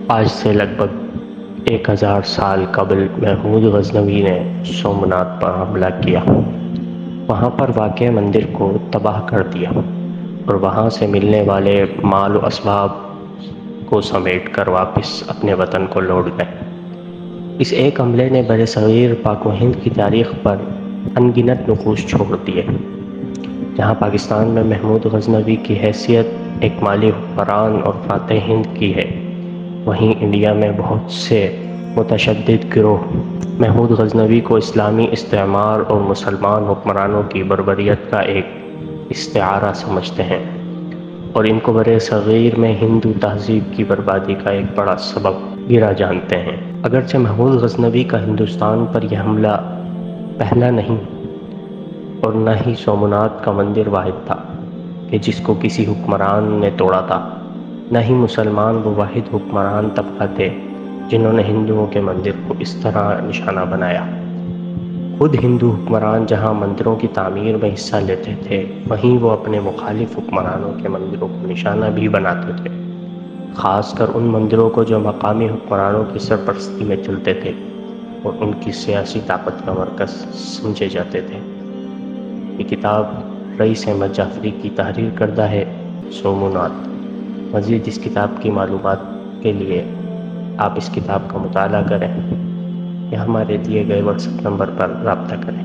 آج سے لگ بھگ 1000 سال قبل محمود غزنوی نے سومناتھ پر حملہ کیا، وہاں پر واقع مندر کو تباہ کر دیا اور وہاں سے ملنے والے مال و اسباب کو سمیٹ کر واپس اپنے وطن کو لوٹ گئے۔ اس ایک حملے نے برصغیر پاک و ہند کی تاریخ پر ان گنت نقوش چھوڑ دیے۔ جہاں پاکستان میں محمود غزنوی کی حیثیت ایک مالی حکمران اور فاتح ہند کی ہے، وہیں انڈیا میں بہت سے متشدد گروہ محمود غزنوی کو اسلامی استعمار اور مسلمان حکمرانوں کی بربریت کا ایک استعارہ سمجھتے ہیں اور ان کو برصغیر میں ہندو تہذیب کی بربادی کا ایک بڑا سبب گرا جانتے ہیں۔ اگرچہ محمود غزنوی کا ہندوستان پر یہ حملہ پہلا نہیں اور نہ ہی سومناتھ کا مندر واحد تھا کہ جس کو کسی حکمران نے توڑا تھا، نہ ہی مسلمان وہ واحد حکمران طبقہ تھے جنہوں نے ہندوؤں کے مندر کو اس طرح نشانہ بنایا۔ خود ہندو حکمران جہاں مندروں کی تعمیر میں حصہ لیتے تھے، وہیں وہ اپنے مخالف حکمرانوں کے مندروں کو نشانہ بھی بناتے تھے، خاص کر ان مندروں کو جو مقامی حکمرانوں کی سرپرستی میں چلتے تھے اور ان کی سیاسی طاقت کا مرکز سمجھے جاتے تھے۔ یہ کتاب رئیس احمد جعفری کی تحریر کردہ ہے، سومناتھ۔ مزید اس کتاب کی معلومات کے لیے آپ اس کتاب کا مطالعہ کریں یا ہمارے دیے گئے واٹس ایپ نمبر پر رابطہ کریں۔